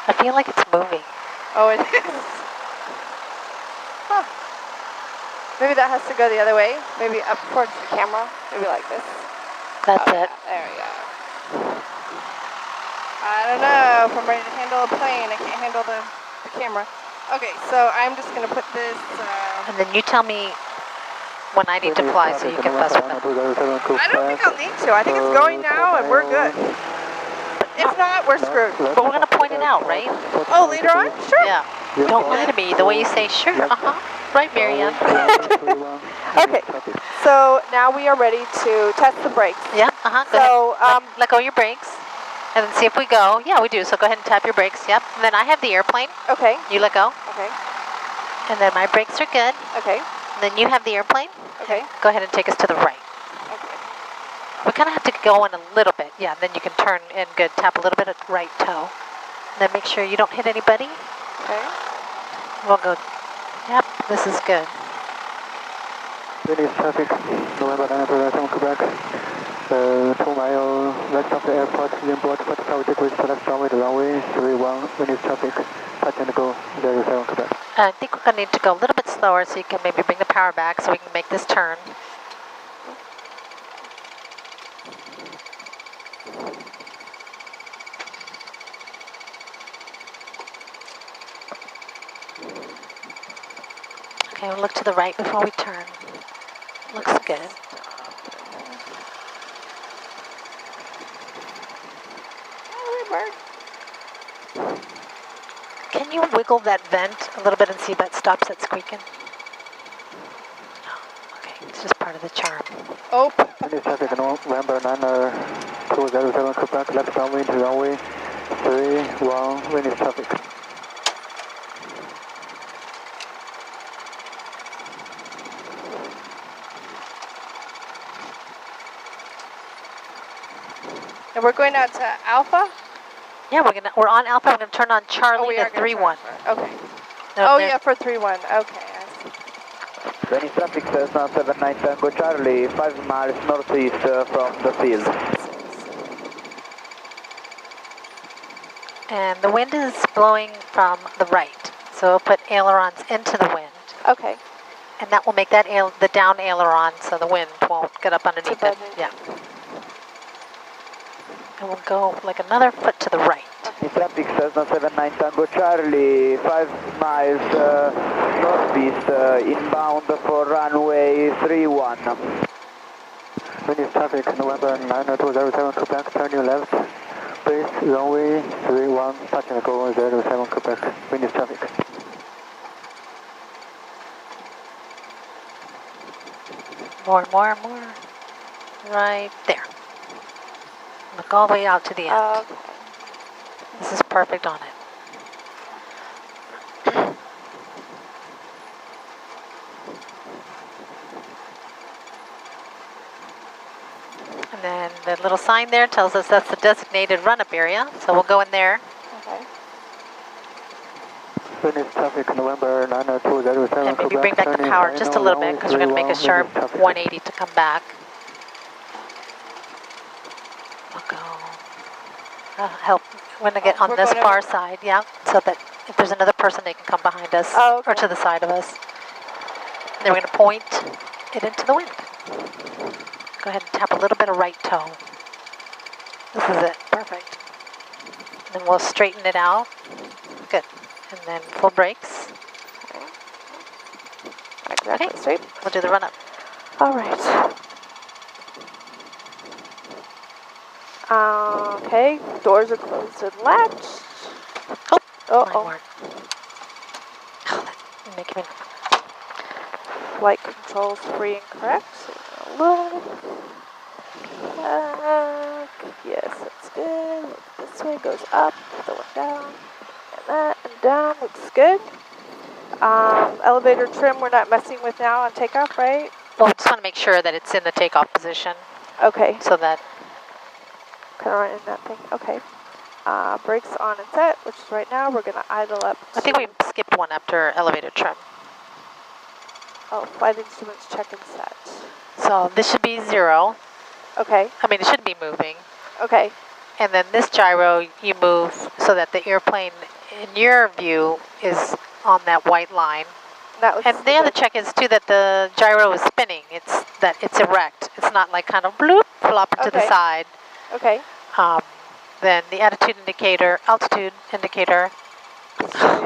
I feel like it's moving. Oh, it is. Huh. Maybe that has to go the other way. Maybe up towards the camera. Maybe like this. That's it. Yeah, there we go. I don't know if I'm ready to handle a plane. I can't handle the camera. Okay, so I'm just going to put this... And then you tell me when I need to fly so you can fuss with them. I don't think I'll need to. I think it's going now and we're good. If not, we're screwed. But we're going to point it out, right? Oh, later on? Sure. Yeah. Don't lie to me. The way you say, sure, Right, Marianne? Okay, so now we are ready to test the brakes. Yeah, So, let go of your brakes. And then see if we go. Yeah, we do. So go ahead and tap your brakes. Yep. And then I have the airplane. Okay. You let go. Okay. And then my brakes are good. Okay. And then you have the airplane. Okay. Go ahead and take us to the right. Okay. We kind of have to go in a little bit. Yeah, then you can turn in good. Tap a little bit at right toe. And then make sure you don't hit anybody. Okay. We'll go. Yep, this is good. Venice traffic, November 927 Quebec. 2 mile west of the airport, inboard 45 degrees, select runway to runway 31, Venice traffic, touch and go, 07 Quebec. I think we're going to need to go a little bit slower so you can maybe bring the power back so we can make this turn. Okay, we'll look to the right before we turn. Looks good. Can you wiggle that vent a little bit and see if that stops that squeaking? No. Okay, it's just part of the charm. Oh. Venice traffic, November 927 Quebec, left runway to runway 31, Venice traffic. And we're going out to Alpha? Yeah, we're on Alpha. We're gonna turn on Charlie to 3-1. Okay. No, yeah, for 3-1. Okay, I see. Venice traffic, Cessna 79 Tango Charlie, 5 miles northeast from the field. And the wind is blowing from the right, so we'll put ailerons into the wind. Okay. And that will make that the down aileron so the wind won't get up underneath it. Yeah. And we'll go like another foot to the right. Traffic Cessna 79 Tango Charlie, 5 miles northeast, inbound for runway 31. Venice traffic, November 927 Quebec, turn your left, base runway 31, touch and go 07 Quebec, Venice traffic. More. Right there. Look all the way out to the end. Okay. This is perfect on it. And then the little sign there tells us that's the designated run-up area, so we'll go in there. Okay. Venice traffic, November 927 And maybe bring back the power just a little bit because we're going to make a sharp 180 to come back. We'll go. Help when I get on this far side, yeah, so that if there's another person, they can come behind us or to the side of us. And then we're going to point it into the wind. Go ahead and tap a little bit of right toe. This is it, perfect. And then we'll straighten it out. Good. And then full brakes. Exactly straight. We'll do the run up. All right. Okay, doors are closed and latched. Oh, make me. Flight controls free and correct. Look. Yes, that's good. Look this way, goes up, the one down, and that, and down. Looks good. Elevator trim we're not messing with now on takeoff, right? Well, we just want to make sure that it's in the takeoff position. Okay. So that. Kind of right in that thing. Okay. Brakes on and set, which is right now. We're going to idle up. I think we skipped one after elevator trim. Oh, flight instruments check and set. So this should be 0. Okay. I mean, it shouldn't be moving. Okay. And then this gyro, you move so that the airplane in your view is on that white line. That looks And the other check is too that the gyro is spinning. It's that it's erect. It's not like kind of bloop, flopping to the Okay. side. okay. Then the altitude indicator,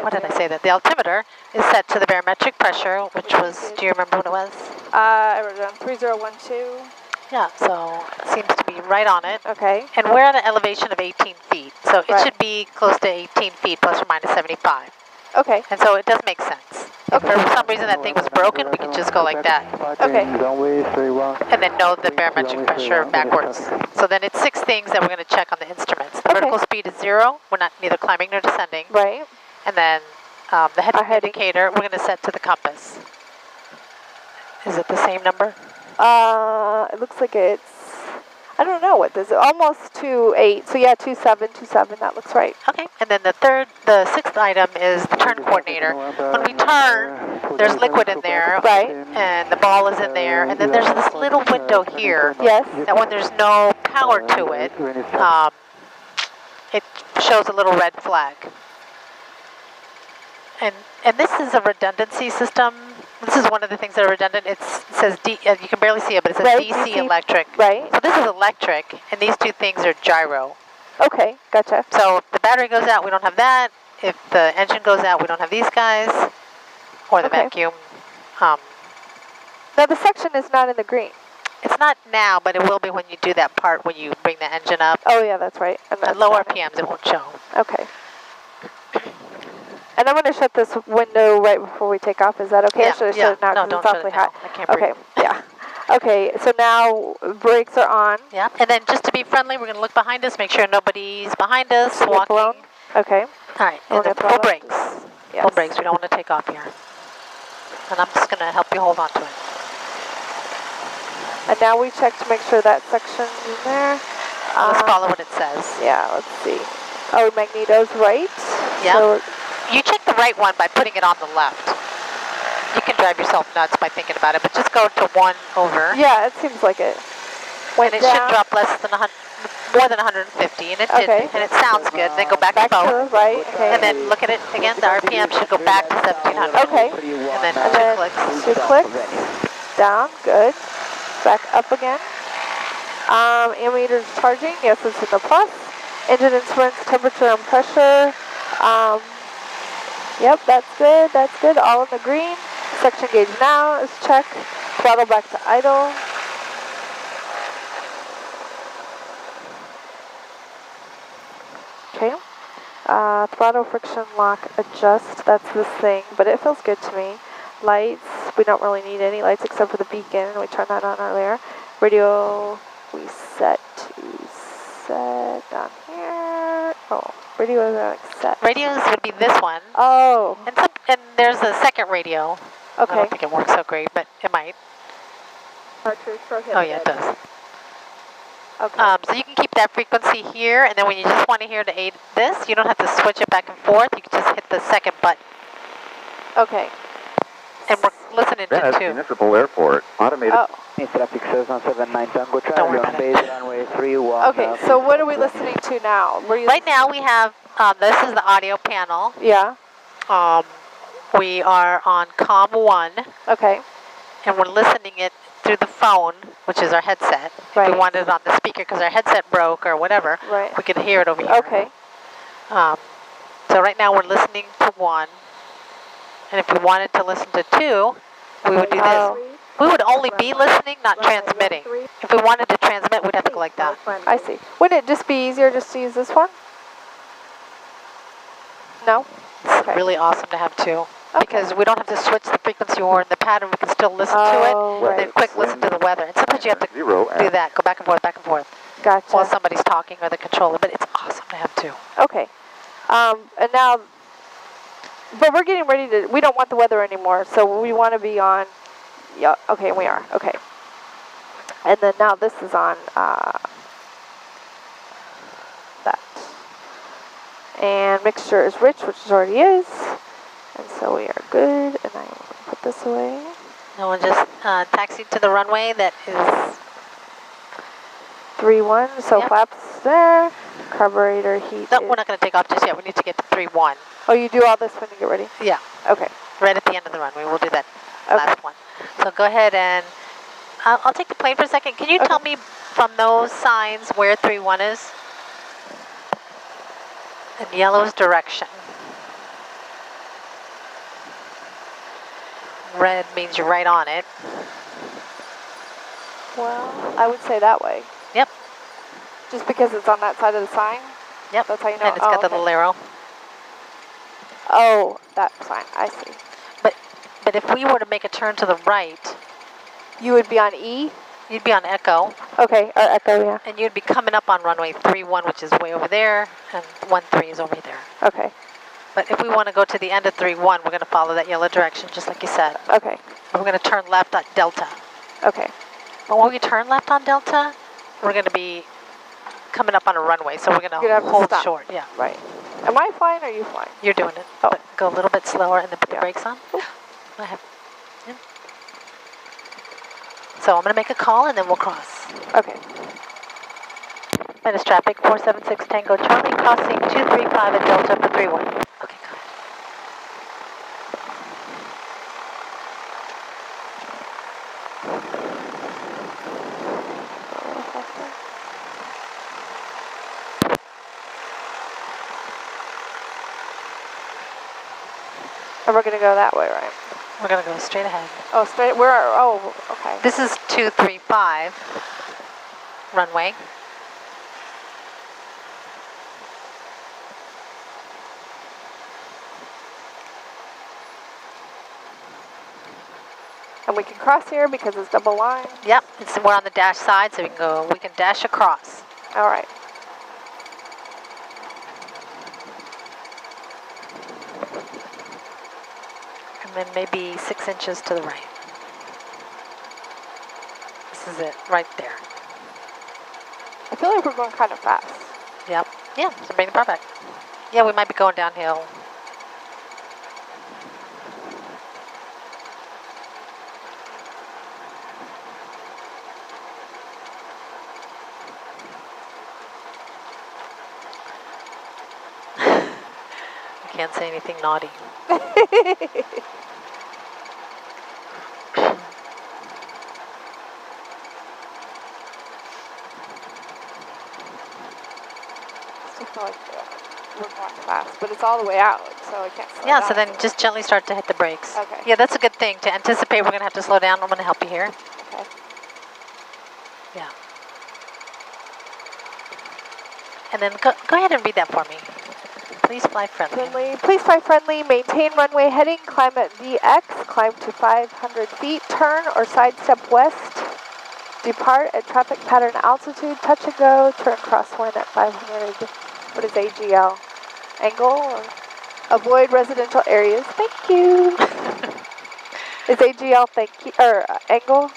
what did I say that? The altimeter is set to the barometric pressure, which was, do you remember what it was? I wrote it down 3012. Yeah, so it seems to be right on it. Okay. And we're at an elevation of 18 feet, so it Right. should be close to 18 feet plus or minus 75. Okay. And so it does make sense. If Okay. for some reason that thing was broken, we could just go like that. Okay. And then know the barometric pressure backwards. So then it's 6 things that we're going to check on the instruments. The Okay. vertical speed is 0. We're not neither climbing nor descending. Right. And then the heading heading. indicator, we're going to set to the compass. Is it the same number? It looks like it's, I don't know what this is, almost 28. So yeah, 27, that looks right. Okay. And then the 6th item is the turn coordinator. When we turn, there's liquid in there. Right. And the ball is in there. And then there's this little window here. Yes. That when there's no power to it, it shows a little red flag. And this is a redundancy system. This is one of the things that are redundant. It says, you can barely see it, but it says Right, DC DC. electric. Right. So this is electric, and these 2 things are gyro. Okay, gotcha. So if the battery goes out, we don't have that. If the engine goes out, we don't have these guys, or the Okay. vacuum. Now the section is not in the green. It's not now, but it will be when you do that part when you bring the engine up. Oh yeah, that's right. And At that's low not RPMs, it won't show. Okay. And I'm going to shut this window right before we take off. Is that okay? Yeah, Or should I yeah. shut it now No, because don't it's shut awfully it now. hot? I can't Okay, breathe. yeah. Okay, so now brakes are on. Yeah, and then just to be friendly, we're going to look behind us, make sure nobody's behind us, We're walking. blown. Okay. All right, We're and then gonna full throttle up. brakes. Yes. Full brakes, we don't want to take off here. And I'm just going to help you hold on to it. And now we check to make sure that section's in there. Let's follow what it says. Yeah, let's see. Oh, magneto's right. Yeah. So, You check the right one by putting it on the left. You can drive yourself nuts by thinking about it, but just go to 1 over. yeah, it seems like it. And it down. should drop less than more than 150, and it did, Okay. and it sounds good. Then go back Back to to both, the right. Okay. and then look at it again. The RPM should go back to 1700. Okay. And then And 2 then clicks. 2 clicks. Down. Good. Back up again. Ammeter's charging. Yes, it's in the plus. Engine instruments, temperature and pressure. Yep, that's good. That's good. All in the green. Section gauge now is check. Throttle back to idle. Okay. Throttle friction lock adjust. That's this thing, but it feels good to me. Lights. We don't really need any lights except for the beacon. We turned that on earlier. Radio. We set to set down here. Oh, radio is like set. Radios would be this one, Oh, and there's a second radio. I okay. don't think it works so great, but it might. Oh yeah, it does. Okay. So you can keep that frequency here, and then when you just want to hear the this, you don't have to switch it back and forth. You can just hit the second button. Okay. And we're listening to Yes, 2. Municipal Airport, automated. Oh, Traffic Cessna 79 Tango Don't worry Charlie about on it. base runway 31. okay. So what are we listening to now? Right now we have, this is the audio panel. Yeah. We are on COM 1, Okay. and we're listening it through the phone, which is our headset. If Right. we wanted it on the speaker because our headset broke or whatever, Right. we could hear it over here. Okay. So right now we're listening to 1, and if we wanted to listen to 2, we would do this. Oh. We would only be listening, not transmitting. If we wanted to transmit, we'd have to go like that. I see. Wouldn't it just be easier just to use this one? No? It's Okay. really awesome to have 2. Okay. Because we don't have to switch the frequency or in the pattern, we can still listen to Oh, it, and then right. quick listen to the weather. And sometimes you have to do that, go back and forth, Gotcha. while somebody's talking or the controller, but it's awesome to have 2. Okay. And now, but we're getting ready to, we don't want the weather anymore, so we want to be on, yeah, okay, we are, okay. And then now this is on that. And mixture is rich, which it already is. And so we are good, and I will put this away. No one just taxied to the runway that is 3-1, so Yep. flaps there. Carburetor heat. No, we're not going to take off just yet. We need to get to 3-1. Oh, you do all this when you get ready? Yeah. Okay. Right at the end of the runway. We'll do that last one. So go ahead and I'll take the plane for a second. Can you tell me from those signs where 3-1 is? And yellow's direction. Red means you're right on it. Well, I would say that way. Yep. Just because it's on that side of the sign? Yep. That's how you know. And it's got the little arrow. Oh, that sign. I see. But if we were to make a turn to the right, you would be on E? You'd be on Echo. Okay, or Echo, yeah. And you'd be coming up on runway 31, which is way over there, and 13 is over there. Okay. But if we want to go to the end of 31, we're going to follow that yellow direction, just like you said. Okay. We're going to turn left on Delta. Okay. But when we turn left on Delta, we're going to be coming up on a runway, so we're going to hold short. Yeah. Right. Am I flying or are you flying? You're doing it. Oh. But go a little bit slower and then put the brakes on. Ooh. I have. Yeah. So I'm going to make a call and then we'll cross. Okay. Minus traffic 476 Tango Charlie, crossing 235 at Delta for 31. Okay, go ahead. And we're going to go that way, right? We're going to go straight ahead. Oh, straight, where are, oh, okay. This is 235 runway. And we can cross here because it's double line? Yep, we're on the dash side, so we can dash across. All right. And then maybe 6 inches to the right. This is it, right there. I feel like we're going kind of fast. Yep. Yeah, so bring the bar back. Yeah, we might be going downhill. I can't say anything naughty. Still feel like we're going fast, but it's all the way out, so I can't slow Yeah, down. so then just gently start to hit the brakes. Okay. Yeah, that's a good thing. To anticipate we're going to have to slow down, I'm going to help you here. Okay. Yeah. And then go ahead and read that for me. Please fly friendly. Please fly friendly, maintain runway heading, climb at VX, climb to 500 feet, turn or sidestep west, depart at traffic pattern altitude, touch and go, turn crosswind at 500, what is AGL? Angle, or avoid residential areas, thank you. Is AGL thank you, or angle?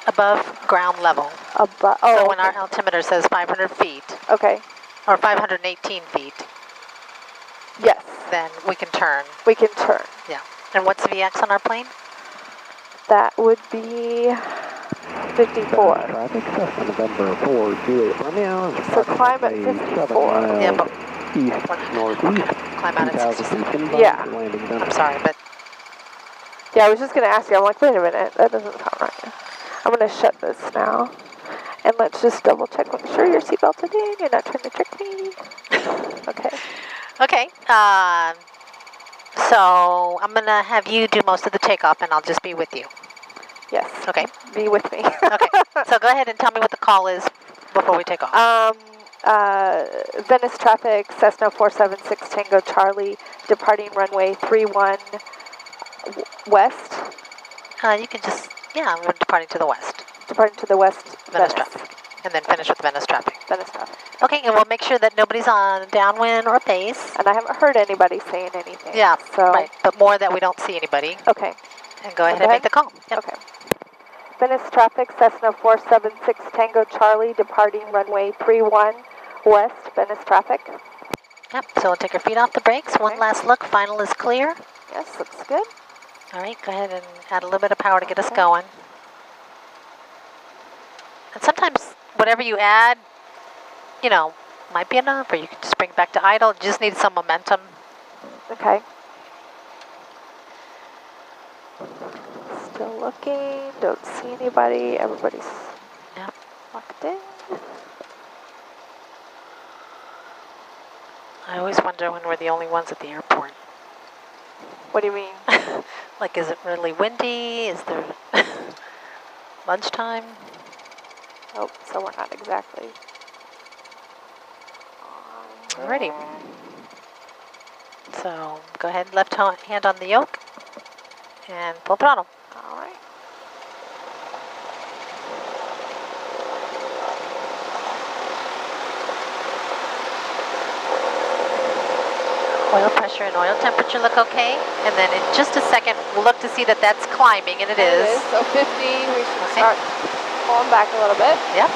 Above ground level. Above, so oh, when our altimeter says 500 feet. Okay. Or 518 feet. Yes. Then we can turn. We can turn. Yeah. And what's VX on our plane? That would be 54. Traffic, Cessna November 428 Romeo. So climb at 54. Yeah, but east northeast. Climb out at 67. Yeah. I'm sorry, but. Yeah, I was just going to ask you. I'm like, wait a minute. That doesn't sound right. I'm going to shut this now. And let's just double check. Make sure you're seatbelted in. You're not trying to trick me. Okay. Okay. So I'm going to have you do most of the takeoff, and I'll just be with you. Yes. Okay. Be with me. Okay. So go ahead and tell me what the call is before we take off. Venice traffic, Cessna 476 Tango Charlie, departing runway 31 west. You can just, yeah, we're departing to the west. Departing to the west, Venice traffic. And then finish with Venice traffic. Venice traffic. Okay, and we'll make sure that nobody's on downwind or base. And I haven't heard anybody saying anything. Yeah, so. Right, but more that we don't see anybody. Okay. And go ahead and make the call. Yep. Okay. Venice traffic, Cessna 476 Tango Charlie, departing runway 31 west, Venice traffic. Yep, so we'll take our feet off the brakes. Okay. One last look, final is clear. Yes, looks good. All right, go ahead and add a little bit of power to get us going. And sometimes whatever you add, you know, might be enough, or you can just bring it back to idle. You just need some momentum. Okay. Still looking, don't see anybody, everybody's locked in. I always wonder when we're the only ones at the airport. What do you mean? Like, is it really windy? Is there lunchtime? Oh, so we're not exactly. Alrighty. So go ahead, left hand on the yoke, and full throttle. All right. Oil pressure and oil temperature look okay, and then in just a second we'll look to see that that's climbing, and it is. So 50, we should start pulling back a little bit. Yep,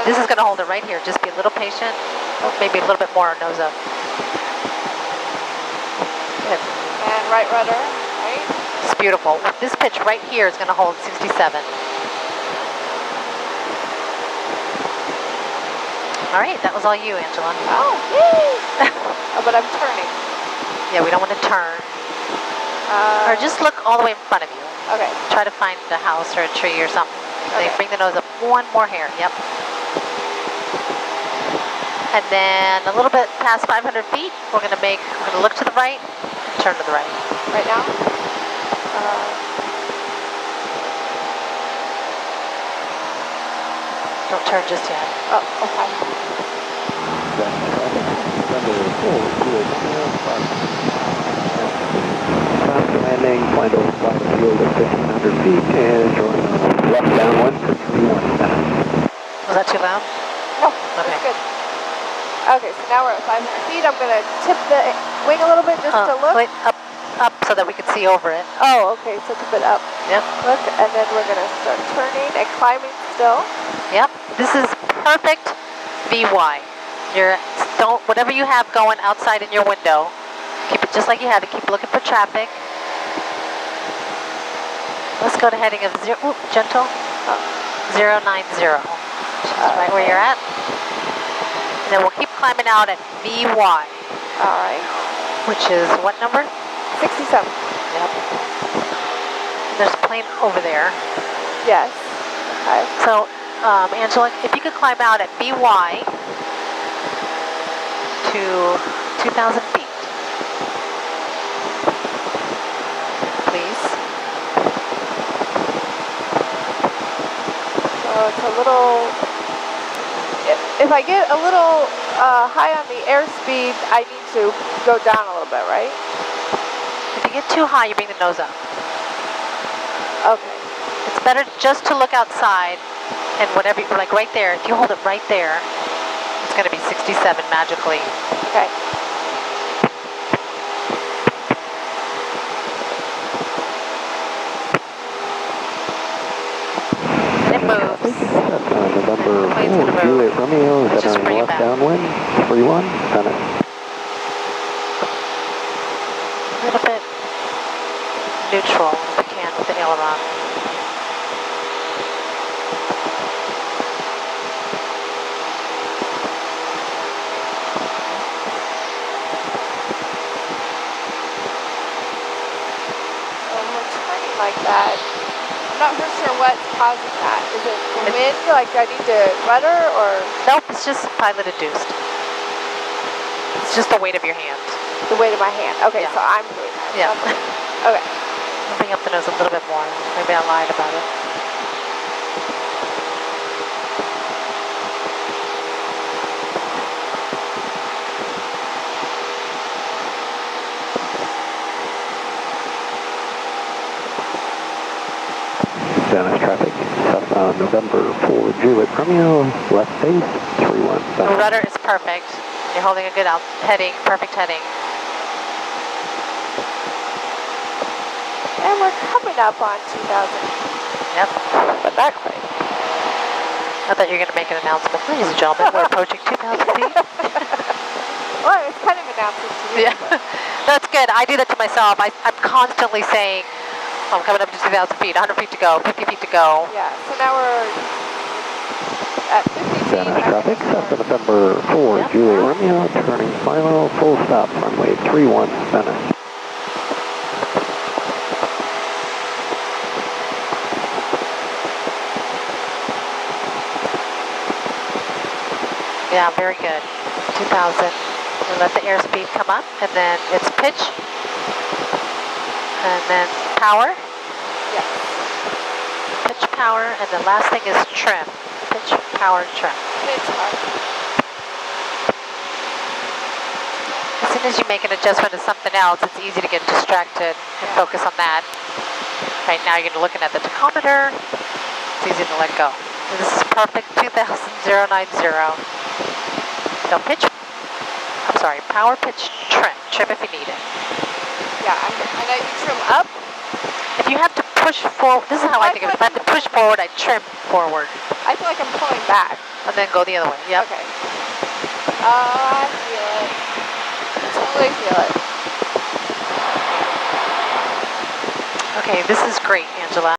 this is going to hold it right here. Just be a little patient, maybe a little bit more nose up. Good. And right rudder, right? It's beautiful. This pitch right here is going to hold 67. All right, that was all you, Angela. Oh, yay! Oh, but I'm turning. Yeah, we don't want to turn. Or just look all the way in front of you. Okay. Try to find a house or a tree or something. Okay. Bring the nose up one more hair. Yep. And then a little bit past 500 feet, we're going to look to the right and turn to the right. Right now? Don't turn just yet. Oh, okay. Landing, plan to fly the field at 1,500 feet and join left downwind for 31 seconds. Was that too loud? No, Okay. that's good. Okay, so now we're at 500 feet. I'm going to tip the wing a little bit just to look. Wait, up so that we can see over it. Oh, okay, so tip it up. Yep. Look, and then we're going to start turning and climbing still. Yep. This is perfect VY. Whatever you have going outside in your window, keep it just like you have it. Keep looking for traffic. Let's go to heading of gentle. 090. Which is right where you're at. And then we'll keep climbing out at VY. All right. Which is what number? 67. Yep. There's a plane over there. Yes. Okay. So, Angela, if you could climb out at VY to 2,000 feet, please. So it's a little, if I get a little high on the airspeed, I need to go down a little bit, right? If you get too high, you bring the nose up. Okay. It's better just to look outside and whatever, like right there, if you hold it right there, it's going to be 67 magically. Okay. And it moves. November plane's gonna 4, Juliet Romeo, Just 7 bring it left back. downwind, 31, Senate. A little bit neutral if we can with the aileron. Like that. I'm not for sure what's causing that. Is it the wind? Like I need to rudder or? Nope, it's just pilot induced. It's just the weight of your hand. The weight of my hand. Okay, Yeah. so I'm doing that. Yeah. Okay. I'll bring up the nose a little bit more. Maybe I lied about it. Dennis traffic, southbound November 4, Juliet Romeo, left base, 31. The rudder is perfect. You're holding a good heading, perfect heading. And we're coming up on 2,000. Yep. But not quite. I thought you were going to make an announcement. Ladies and gentlemen, we're approaching 2,000 feet. Well, it's kind of announcing to you. Yeah, that's good. I do that to myself. I'm constantly saying, I'm coming up to 2,000 feet, 100 feet to go, 50 feet to go. Yeah, so now we're At 50 feet. Cessna traffic, Cessna November 4, Juliet Romeo, turning final, full stop, runway 31, Venice. Yeah, very good. 2000. We let the airspeed come up, and then it's pitch, and then power. Yes. Pitch, power, and the last thing is trim. Pitch, power, trim. Pitch, power. As soon as you make an adjustment to something else, it's easy to get distracted and focus on that. Right now you're looking at the tachometer. It's easy to let go. And this is perfect 2000-090. So pitch, I'm sorry, power, pitch, trim. Trim if you need it. Yeah, I know you trim up. If you have to push forward, this is how I think of it. If I have to push forward, I trim forward. I feel like I'm pulling back. And then go the other way. Yep. Okay. I feel it. I totally feel it. Okay, this is great, Angela.